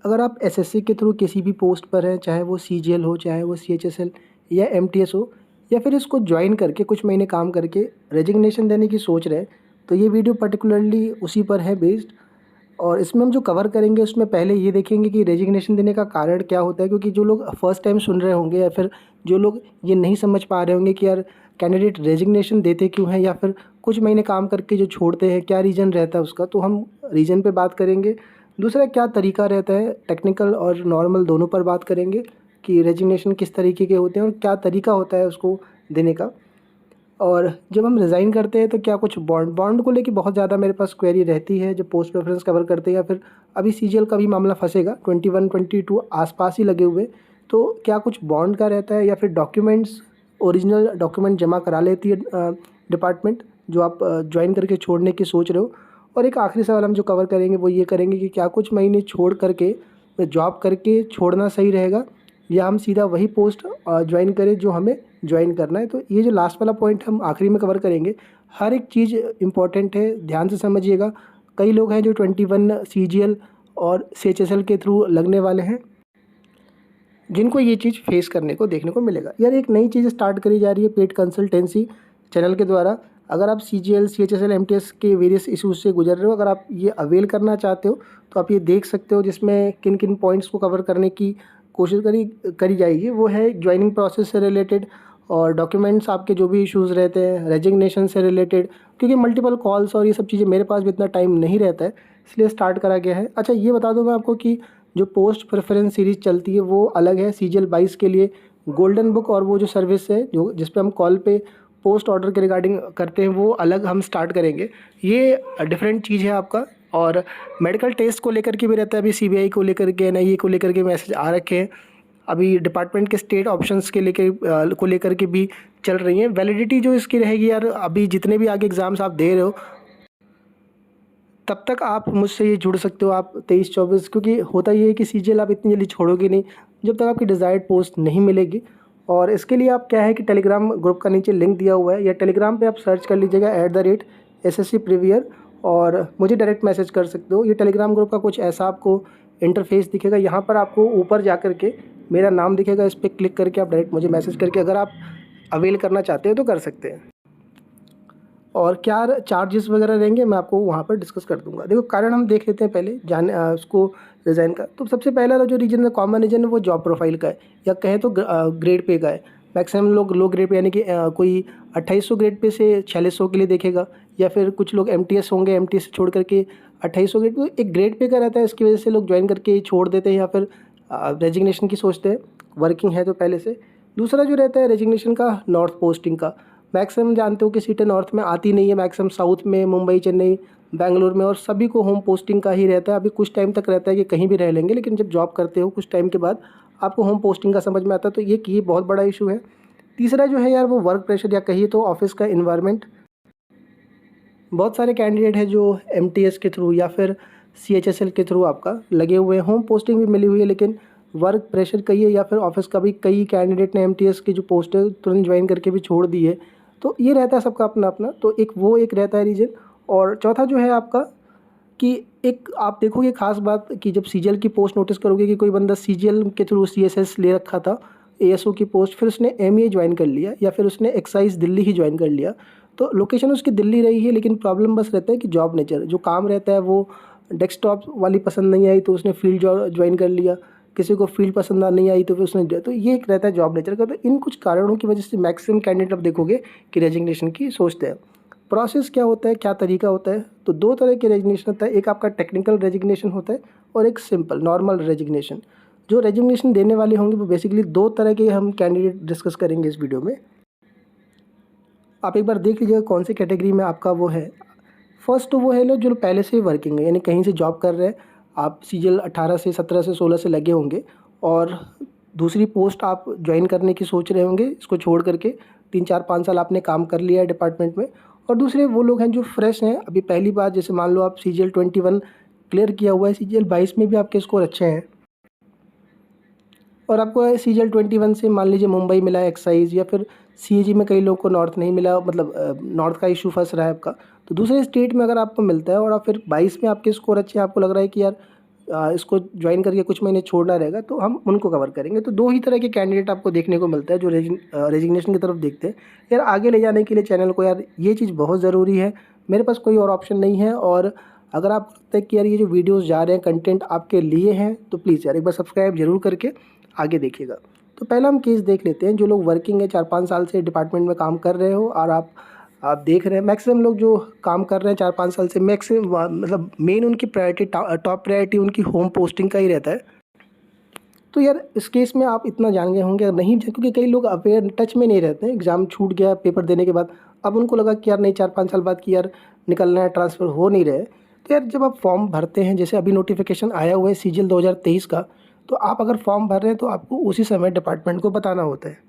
अगर आप एसएससी के थ्रू किसी भी पोस्ट पर हैं, चाहे वो सीजीएल हो, चाहे वो सीएचएसएल या एमटीएस हो, या फिर इसको ज्वाइन करके कुछ महीने काम करके रेजिग्नेशन देने की सोच रहे हैं, तो ये वीडियो पर्टिकुलरली उसी पर है बेस्ड। और इसमें हम जो कवर करेंगे उसमें पहले ये देखेंगे कि रेजिग्नेशन देने का कारण क्या होता है, क्योंकि जो लोग फर्स्ट टाइम सुन रहे होंगे या फिर जो लोग ये नहीं समझ पा रहे होंगे कि यार कैंडिडेट रेजिग्नेशन देते क्यों हैं, या फिर कुछ महीने काम करके जो छोड़ते हैं क्या रीज़न रहता है उसका, तो हम रीज़न पे बात करेंगे। दूसरा क्या तरीका रहता है, टेक्निकल और नॉर्मल दोनों पर बात करेंगे कि रेजिग्नेशन किस तरीके के होते हैं और क्या तरीका होता है उसको देने का। और जब हम रिज़ाइन करते हैं तो क्या कुछ बॉन्ड को लेके बहुत ज़्यादा मेरे पास क्वेरी रहती है जब पोस्ट प्रेफरेंस कवर करते हैं, या फिर अभी सीजीएल का भी मामला फंसेगा, 21 22 आसपास ही लगे हुए, तो क्या कुछ बॉन्ड का रहता है या फिर डॉक्यूमेंट्स, ओरिजिनल डॉक्यूमेंट जमा करा लेती है डिपार्टमेंट जो आप ज्वाइन करके छोड़ने की सोच रहे हो। और एक आखिरी सवाल हम जो कवर करेंगे वो ये करेंगे कि क्या कुछ महीने छोड़ करके जॉब करके छोड़ना सही रहेगा, या हम सीधा वही पोस्ट ज्वाइन करें जो हमें ज्वाइन करना है। तो ये जो लास्ट वाला पॉइंट हम आखिरी में कवर करेंगे। हर एक चीज़ इंपॉर्टेंट है, ध्यान से समझिएगा। कई लोग हैं जो 21 सीजीएल और सीएचएसएल के थ्रू लगने वाले हैं, जिनको ये चीज़ फेस करने को देखने को मिलेगा। यार एक नई चीज़ स्टार्ट करी जा रही है पेड कंसल्टेंसी चैनल के द्वारा। अगर आप सीजीएल, सीएचएसएल, एमटीएस के वेरियस इशूज़ से गुजर रहे हो, अगर आप ये अवेल करना चाहते हो तो आप ये देख सकते हो, जिसमें किन किन पॉइंट्स को कवर करने की कोशिश करी जाएगी। वो है ज्वाइनिंग प्रोसेस से रिलेटेड और डॉक्यूमेंट्स आपके जो भी इश्यूज़ रहते हैं, रेजिग्नेशन से रिलेटेड, क्योंकि मल्टीपल कॉल्स और ये सब चीज़ें मेरे पास भी इतना टाइम नहीं रहता है, इसलिए स्टार्ट करा गया है। अच्छा ये बता दूँ मैं आपको कि जो पोस्ट प्रेफरेंस सीरीज़ चलती है वो अलग है सीजीएल 22 के लिए गोल्डन बुक, और वो जो सर्विस है जो जिस पे हम कॉल पे पोस्ट ऑर्डर के रिगार्डिंग करते हैं वो अलग हम स्टार्ट करेंगे। ये डिफरेंट चीज़ है आपका। और मेडिकल टेस्ट को लेकर के भी रहता है, अभी सीबीआई को लेकर के, एनआईए को लेकर के मैसेज आ रखे हैं। अभी डिपार्टमेंट के स्टेट ऑप्शंस के लेकर के भी चल रही हैं। वैलिडिटी जो इसकी रहेगी यार, अभी जितने भी आगे एग्ज़ाम्स आप दे रहे हो तब तक आप मुझसे ये जुड़ सकते हो, आप 23-24, क्योंकि होता ये है कि सीजीएल आप इतनी जल्दी छोड़ोगे नहीं जब तक आपकी डिज़ायर्ड पोस्ट नहीं मिलेगी। और इसके लिए आप क्या है कि टेलीग्राम ग्रुप का नीचे लिंक दिया हुआ है, या टेलीग्राम पे आप सर्च कर लीजिएगा @SSC प्रीवियर, और मुझे डायरेक्ट मैसेज कर सकते हो। ये टेलीग्राम ग्रुप का कुछ ऐसा आपको इंटरफेस दिखेगा, यहाँ पर आपको ऊपर जा कर के मेरा नाम दिखेगा, इस पर क्लिक करके आप डायरेक्ट मुझे मैसेज करके अगर आप अवेल करना चाहते हो तो कर सकते हैं। और क्या चार्जेस वगैरह रहेंगे मैं आपको वहाँ पर डिस्कस कर दूंगा। देखो कारण हम देख लेते हैं पहले उसको रिज़ाइन का। तो सबसे पहला जो रीजन है, कॉमन रीजन है, वो जॉब प्रोफाइल का है, या कहें तो ग्रेड पे का है। मैक्सिमम लोग लो ग्रेड पे, यानी कि कोई 2800 ग्रेड पे से 4600 के लिए देखेगा, या फिर कुछ लोग एमटीएस होंगे, एमटीएस छोड़ करके 2800 ग्रेड पे, एक ग्रेड पे का रहता है। इसकी वजह से लोग ज्वाइन करके छोड़ देते हैं या फिर रेजिग्नेशन की सोचते हैं, वर्किंग है तो पहले से। दूसरा जो रहता है रेजिग्नेशन का, नॉर्थ पोस्टिंग का। मैक्सिमम जानते हो कि सीटें नॉर्थ में आती नहीं है, मैक्सिमम साउथ में, मुंबई, चेन्नई, बैंगलोर में, और सभी को होम पोस्टिंग का ही रहता है। अभी कुछ टाइम तक रहता है कि कहीं भी रह लेंगे, लेकिन जब जॉब करते हो कुछ टाइम के बाद आपको होम पोस्टिंग का समझ में आता है, तो ये बहुत बड़ा इशू है। तीसरा जो है यार वो वर्क प्रेशर, या कहिए तो ऑफिस का इन्वायरमेंट। बहुत सारे कैंडिडेट हैं जो एमटीएस के थ्रू या फिर सीएचएसएल के थ्रू आपका लगे हुए हैं, होम पोस्टिंग भी मिली हुई है, लेकिन वर्क प्रेशर कहिए या फिर ऑफिस का भी, कई कैंडिडेट ने एमटीएस की जो पोस्ट है तुरंत ज्वाइन करके भी छोड़ दी है। तो ये रहता है सबका अपना अपना, तो एक रहता है रीज़न। और चौथा जो है आपका कि एक आप देखोगे खास बात कि जब सीजीएल की पोस्ट नोटिस करोगे कि कोई बंदा सीजीएल के थ्रू सीएसएस ले रखा था, एएसओ की पोस्ट, फिर उसने एमईए ज्वाइन कर लिया या फिर उसने एक्साइज दिल्ली ही ज्वाइन कर लिया, तो लोकेशन उसकी दिल्ली रही है, लेकिन प्रॉब्लम बस रहता है कि जॉब नेचर, जो काम रहता है वो डेस्कटॉप वाली पसंद नहीं आई तो उसने फील्ड ज्वाइन कर लिया, किसी को फील्ड पसंद नहीं आई तो फिर उसने, तो ये एक रहता है जॉब नेचर का। तो इन कुछ कारणों की वजह से मैक्सिमम कैंडिडेट आप देखोगे कि रेजिग्नेशन की सोचते हैं। प्रोसेस क्या होता है, क्या तरीका होता है, तो दो तरह के रेजिग्नेशन होता है। एक आपका टेक्निकल रेजिग्नेशन होता है और एक सिंपल नॉर्मल रेजिग्नेशन। जो रेजिग्नेशन देने वाले होंगे वो बेसिकली दो तरह के हम कैंडिडेट डिस्कस करेंगे इस वीडियो में। आप एक बार देख लीजिएगा कौन सी कैटेगरी में आपका वो है। फर्स्ट तो वो है लोग जो पहले से ही वर्किंग है, यानी कहीं से जॉब कर रहे हैं, आप सीजीएल 18 से 17 से 16 से लगे होंगे और दूसरी पोस्ट आप ज्वाइन करने की सोच रहे होंगे, इसको छोड़ करके 3-4-5 साल आपने काम कर लिया है डिपार्टमेंट में। और दूसरे वो लोग हैं जो फ्रेश हैं, अभी पहली बार, जैसे मान लो आप सीजीएल 21 क्लियर किया हुआ है, सीजीएल 22 में भी आपके स्कोर अच्छे हैं और आपको सीजीएल 21 से मान लीजिए मुंबई मिला है एक्साइज, या फिर सीएजी में कई लोगों को नॉर्थ नहीं मिला, मतलब नॉर्थ का इशू फंस रहा है आपका, तो दूसरे स्टेट में अगर आपको मिलता है और आप फिर 22 में आपके स्कोर अच्छे हैं, आपको लग रहा है कि यार इसको ज्वाइन करके कुछ महीने छोड़ना रहेगा तो हम उनको कवर करेंगे। तो दो ही तरह के कैंडिडेट आपको देखने को मिलता है जो रेजिग्नेशन की तरफ देखते हैं। यार आगे ले जाने के लिए चैनल को यार ये चीज़ बहुत ज़रूरी है, मेरे पास कोई और ऑप्शन नहीं है। और अगर आप लगता है कि यार ये जो वीडियोज़ जा रहे हैं कंटेंट आपके लिए हैं तो प्लीज़ यार एक बार सब्सक्राइब जरूर करके आगे देखिएगा। तो पहला हम केस देख लेते हैं। जो लोग वर्किंग है 4-5 साल से डिपार्टमेंट में काम कर रहे हो और आप देख रहे हैं मैक्सिमम लोग जो काम कर रहे हैं 4-5 साल से मैक्सिमम मतलब मेन उनकी प्रायोरिटी टॉप प्रायोरिटी उनकी होम पोस्टिंग का ही रहता है। तो यार इस केस में आप इतना जान गए होंगे नहीं, क्योंकि कई लोग अवेयर टच में नहीं रहते हैं। एग्ज़ाम छूट गया पेपर देने के बाद, अब उनको लगा कि यार नहीं 4-5 साल बाद कि यार निकलना है, ट्रांसफ़र हो नहीं रहे। तो यार जब आप फॉर्म भरते हैं, जैसे अभी नोटिफिकेशन आया हुआ है सीजीएल 2023 का, तो आप अगर फॉर्म भर रहे हैं तो आपको उसी समय डिपार्टमेंट को बताना होता है।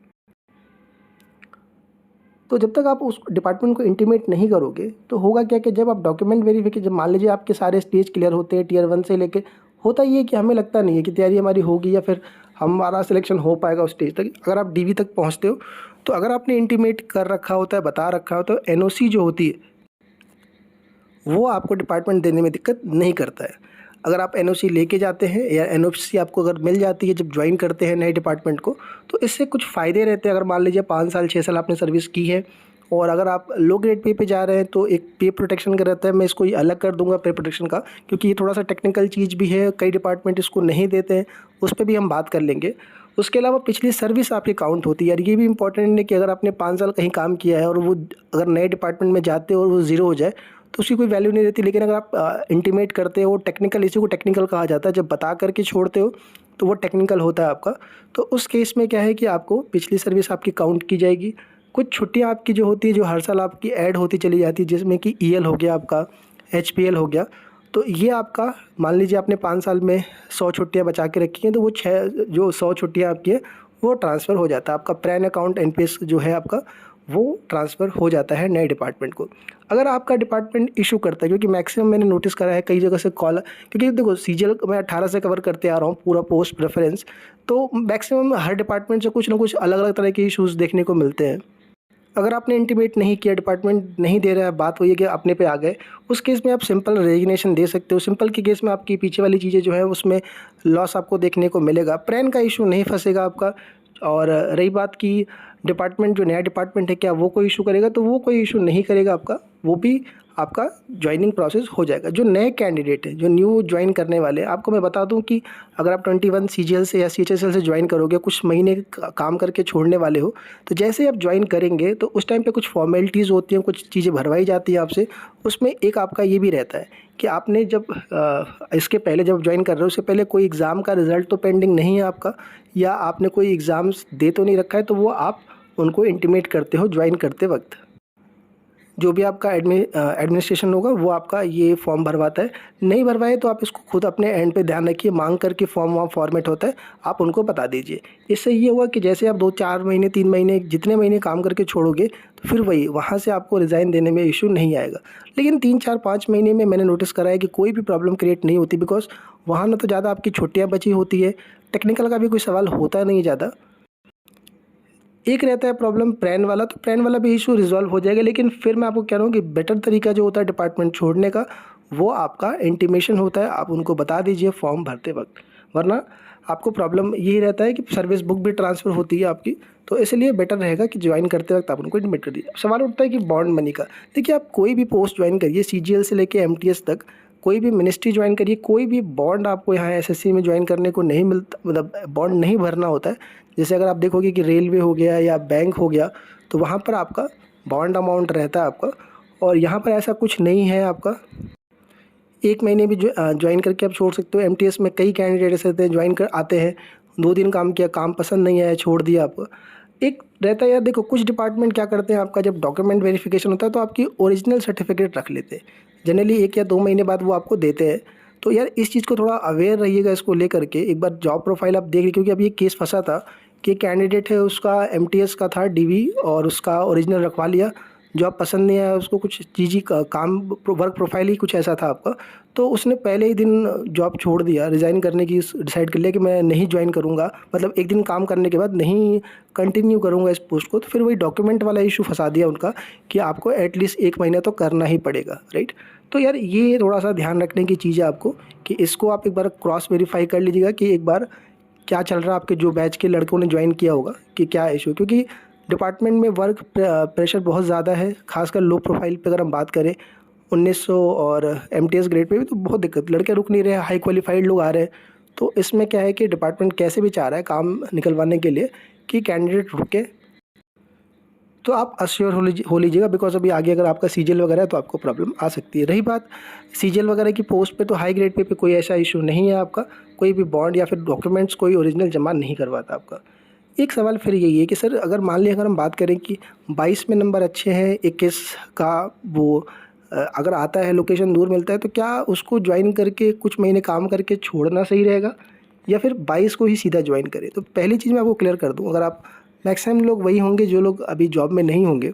तो जब तक आप उस डिपार्टमेंट को इंटीमेट नहीं करोगे तो होगा क्या कि जब आप डॉक्यूमेंट वेरिफिकेशन, जब मान लीजिए आपके सारे स्टेज क्लियर होते हैं टियर 1 से लेके, होता ये है कि हमें लगता नहीं है कि तैयारी हमारी होगी या फिर हमारा सिलेक्शन हो पाएगा उस स्टेज तक। अगर आप डीवी तक पहुंचते हो तो अगर आपने इंटीमेट कर रखा होता है, बता रखा होता है, तो एनओसी जो होती है वो आपको डिपार्टमेंट देने में दिक्कत नहीं करता है। अगर आप एनओसी लेके जाते हैं या एनओसी आपको अगर मिल जाती है जब ज्वाइन करते हैं नए डिपार्टमेंट को, तो इससे कुछ फ़ायदे रहते हैं। अगर मान लीजिए 5 साल 6 साल आपने सर्विस की है और अगर आप लो ग्रेड पे जा रहे हैं तो एक पे प्रोटेक्शन का रहता है। मैं इसको अलग कर दूंगा पे प्रोटेक्शन का, क्योंकि ये थोड़ा सा टेक्निकल चीज़ भी है, कई डिपार्टमेंट इसको नहीं देते हैं, उस पर भी हम बात कर लेंगे। उसके अलावा पिछली सर्विस आपकी काउंट होती है यार, ये भी इंपॉर्टेंट है कि अगर आपने 5 साल कहीं काम किया है और वो अगर नए डिपार्टमेंट में जाते हो और वो ज़ीरो हो जाए तो उसकी कोई वैल्यू नहीं रहती। लेकिन अगर आप इंटीमेट करते हो, टेक्निकल, इसी को टेक्निकल कहा जाता है, जब बता करके छोड़ते हो तो वो टेक्निकल होता है आपका। तो उस केस में क्या है कि आपको पिछली सर्विस आपकी काउंट की जाएगी। कुछ छुट्टियां आपकी जो होती है जो हर साल आपकी ऐड होती चली जाती है, जिसमें कि ईएल हो गया आपका, एचपीएल हो गया। तो ये आपका मान लीजिए आपने 5 साल में 100 छुट्टियाँ बचा के रखी हैं, तो वो 100 छुट्टियाँ आपकी है वो ट्रांसफ़र हो जाता है। आपका प्रैन अकाउंट एनपीएस जो है आपका वो ट्रांसफ़र हो जाता है नए डिपार्टमेंट को। अगर आपका डिपार्टमेंट इशू करता है, क्योंकि मैक्सिमम मैंने नोटिस करा है कई जगह से कॉल, क्योंकि देखो सीजीएल मैं 18 से कवर करते आ रहा हूँ पूरा पोस्ट प्रेफरेंस, तो मैक्सिमम हर डिपार्टमेंट से कुछ ना कुछ अलग अलग तरह के इशूज़ देखने को मिलते हैं। अगर आपने इंटीमेट नहीं किया, डिपार्टमेंट नहीं दे रहा है, बात वही है कि अपने पे आ गए, उस केस में आप सिंपल रेजिग्नेशन दे सकते हो। सिंपल के केस में आपकी पीछे वाली चीज़ें जो है उसमें लॉस आपको देखने को मिलेगा, प्रैन का इशू नहीं फंसेगा आपका। और रही बात की डिपार्टमेंट, जो नया डिपार्टमेंट है क्या वो कोई इशू करेगा, तो वो कोई इशू नहीं करेगा आपका, वो भी आपका ज्वाइनिंग प्रोसेस हो जाएगा। जो नए कैंडिडेट हैं, जो न्यू ज्वाइन करने वाले हैं, आपको मैं बता दूं कि अगर आप 21 सीजीएल से या सीएचएसएल से ज्वाइन करोगे, कुछ महीने काम करके छोड़ने वाले हो, तो जैसे ही आप ज्वाइन करेंगे तो उस टाइम पे कुछ फॉर्मेलिटीज़ होती हैं, कुछ चीज़ें भरवाई जाती हैं आपसे। उसमें एक आपका ये भी रहता है कि आपने जब इसके पहले जब ज्वाइन कर रहे हो उससे पहले कोई एग्ज़ाम का रिज़ल्ट तो पेंडिंग नहीं है आपका, या आपने कोई एग्ज़ाम्स दे तो नहीं रखा है, तो वो आप उनको इंटीमेट करते हो ज्वाइन करते वक्त। जो भी आपका एडमिनिस्ट्रेशन होगा वो आपका ये फॉर्म भरवाता है। नहीं भरवाए तो आप इसको खुद अपने एंड पे ध्यान रखिए, मांग करके फॉर्म वहाँ फॉर्मेट होता है, आप उनको बता दीजिए। इससे ये हुआ कि जैसे आप 2-4 महीने 3 महीने जितने महीने काम करके छोड़ोगे तो फिर वही वहाँ से आपको रिज़ाइन देने में इशू नहीं आएगा। लेकिन 3-4-5 महीने में मैंने नोटिस करा है कि कोई भी प्रॉब्लम क्रिएट नहीं होती, बिकॉज वहाँ ना तो ज़्यादा आपकी छुट्टियाँ बची होती है, टेक्निकल का भी कोई सवाल होता नहीं ज़्यादा। एक रहता है प्रॉब्लम प्रैन वाला, तो प्रैन वाला भी इशू रिजॉल्व हो जाएगा। लेकिन फिर मैं आपको कह रहा हूँ कि बेटर तरीका जो होता है डिपार्टमेंट छोड़ने का, वो आपका इंटीमेशन होता है, आप उनको बता दीजिए फॉर्म भरते वक्त। वरना आपको प्रॉब्लम यही रहता है कि सर्विस बुक भी ट्रांसफ़र होती है आपकी, तो इसलिए बेटर रहेगा कि ज्वाइन करते वक्त आप उनको इंटीमेट कर दीजिए। सवाल उठता है कि बॉन्ड मनी का। देखिए आप कोई भी पोस्ट ज्वाइन करिए, सीजीएल से लेके एमटीएस तक, कोई भी मिनिस्ट्री ज्वाइन करिए, कोई भी बॉन्ड आपको यहाँ एसएससी में ज्वाइन करने को नहीं मिलता, मतलब बॉन्ड नहीं भरना होता है। जैसे अगर आप देखोगे कि रेलवे हो गया या बैंक हो गया, तो वहाँ पर आपका बॉन्ड अमाउंट रहता है आपका, और यहाँ पर ऐसा कुछ नहीं है आपका। 1 महीने भी ज्वाइन करके आप छोड़ सकते हो। एमटीएस में कई कैंडिडेट ऐसे रहते हैं, ज्वाइन कर आते हैं, 2 दिन काम किया, काम पसंद नहीं आया, छोड़ दिया आपको। एक रहता है यार, देखो कुछ डिपार्टमेंट क्या करते हैं, आपका जब डॉक्यूमेंट वेरिफिकेशन होता है तो आपकी ओरिजिनल सर्टिफिकेट रख लेते हैं, जनरली 1 या 2 महीने बाद वो आपको देते हैं। तो यार इस चीज़ को थोड़ा अवेयर रहिएगा, इसको लेकर के एक बार जॉब प्रोफाइल आप देख लीजिए, क्योंकि अभी एक केस फंसा था कि कैंडिडेट है, उसका एमटीएस का था डीवी और उसका ओरिजिनल रखवा लिया, जॉब पसंद नहीं आया उसको, कुछ चीज़ का काम वर्क प्रोफाइल ही कुछ ऐसा था आपका, तो उसने पहले ही दिन जॉब छोड़ दिया, रिज़ाइन करने की डिसाइड कर लिया कि मैं नहीं ज्वाइन करूँगा, मतलब 1 दिन काम करने के बाद नहीं कंटिन्यू करूँगा इस पोस्ट को। तो फिर वही डॉक्यूमेंट वाला इशू फंसा दिया उनका कि आपको एटलीस्ट 1 महीना तो करना ही पड़ेगा, राइट। तो यार ये थोड़ा सा ध्यान रखने की चीज़ है आपको कि इसको आप एक बार क्रॉस वेरीफाई कर लीजिएगा कि एक बार क्या चल रहा है आपके जो बैच के लड़कों ने ज्वाइन किया होगा कि क्या इशू, क्योंकि डिपार्टमेंट में वर्क प्रेशर बहुत ज़्यादा है, खासकर लो प्रोफाइल पे अगर हम बात करें 1900 और एमटीएस ग्रेड पे भी तो बहुत दिक्कत, लड़के रुक नहीं रहे, हाई क्वालिफाइड लोग आ रहे हैं। तो इसमें क्या है कि डिपार्टमेंट कैसे भी चाह रहा है काम निकलवाने के लिए कि कैंडिडेट रुके। तो आप अश्योर हो लीजिएगा, बिकॉज अभी आगे अगर आपका सीजीएल वगैरह है तो आपको प्रॉब्लम आ सकती है। रही बात सीजीएल वगैरह की पोस्ट पे, तो हाई ग्रेड पे कोई ऐसा इशू नहीं है आपका, कोई भी बॉन्ड या फिर डॉक्यूमेंट्स कोई ओरिजिनल जमा नहीं करवाता आपका। एक सवाल फिर यही है कि सर अगर मान लिया अगर हम बात करें कि 22 में नंबर अच्छे हैं, 21 का वो अगर आता है लोकेशन दूर मिलता है, तो क्या उसको ज्वाइन करके कुछ महीने काम करके छोड़ना सही रहेगा या फिर 22 को ही सीधा ज्वाइन करें? तो पहली चीज़ मैं आपको क्लियर कर दूँ, अगर आप मैक्सिमम लोग वही होंगे जो लोग अभी जॉब में नहीं होंगे,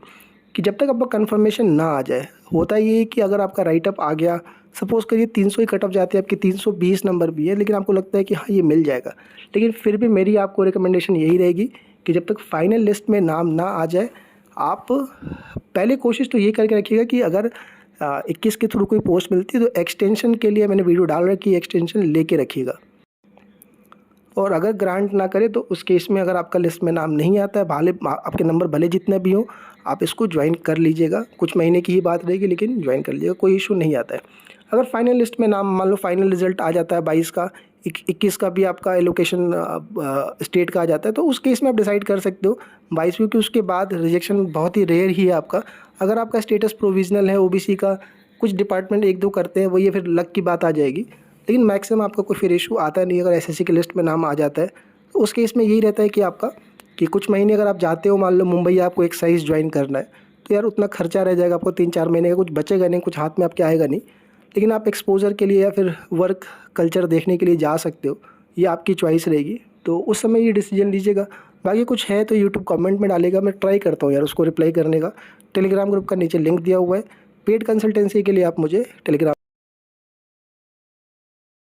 कि जब तक आपका कन्फर्मेशन ना आ जाए, होता ये है कि अगर आपका राइट अप आ गया, सपोज़ करिए 300 ही कट ऑफ जाती है आपकी, 320 नंबर भी है, लेकिन आपको लगता है कि हाँ ये मिल जाएगा, लेकिन फिर भी मेरी आपको रिकमेंडेशन यही रहेगी कि जब तक फाइनल लिस्ट में नाम ना आ जाए, आप पहले कोशिश तो ये करके रखिएगा कि अगर 21 के थ्रू कोई पोस्ट मिलती है तो एक्सटेंशन के लिए मैंने वीडियो डाल रखी है, एक्सटेंशन लेके रखिएगा। और अगर ग्रांट ना करे तो उस केस में अगर आपका लिस्ट में नाम नहीं आता है, भले आपके नंबर भले जितने भी हों, आप इसको ज्वाइन कर लीजिएगा। कुछ महीने की ही बात रहेगी लेकिन ज्वाइन कर लीजिएगा, कोई इशू नहीं आता है। अगर फाइनल लिस्ट में नाम, मान लो फाइनल रिजल्ट आ जाता है 22 का, 21 का भी आपका एलोकेशन स्टेट का आ जाता है, तो उस केस में आप डिसाइड कर सकते हो 22, क्योंकि उसके बाद रिजेक्शन बहुत ही रेयर ही है आपका। अगर आपका स्टेटस प्रोविजनल है ओबीसी का, कुछ डिपार्टमेंट एक दो करते हैं, वो ये फिर लक की बात आ जाएगी, लेकिन मैक्सिमम आपका कोई फिर इशू आता नहीं। अगर एसएससी की लिस्ट में नाम आ जाता है तो उस केस में यही रहता है कि आपका कि कुछ महीने अगर आप जाते हो, मान लो मुंबई आपको एक साइज़ ज्वाइन करना है, तो यार उतना खर्चा रह जाएगा आपको 3-4 महीने का, कुछ बचेगा नहीं, कुछ हाथ में आपके आएगा नहीं। लेकिन आप एक्सपोजर के लिए या फिर वर्क कल्चर देखने के लिए जा सकते हो, ये आपकी चॉइस रहेगी, तो उस समय ये डिसीजन लीजिएगा। बाकी कुछ है तो यूट्यूब कमेंट में डालेगा, मैं ट्राई करता हूँ यार उसको रिप्लाई करने का। टेलीग्राम ग्रुप का नीचे लिंक दिया हुआ है, पेड कंसल्टेंसी के लिए आप मुझे टेलीग्राम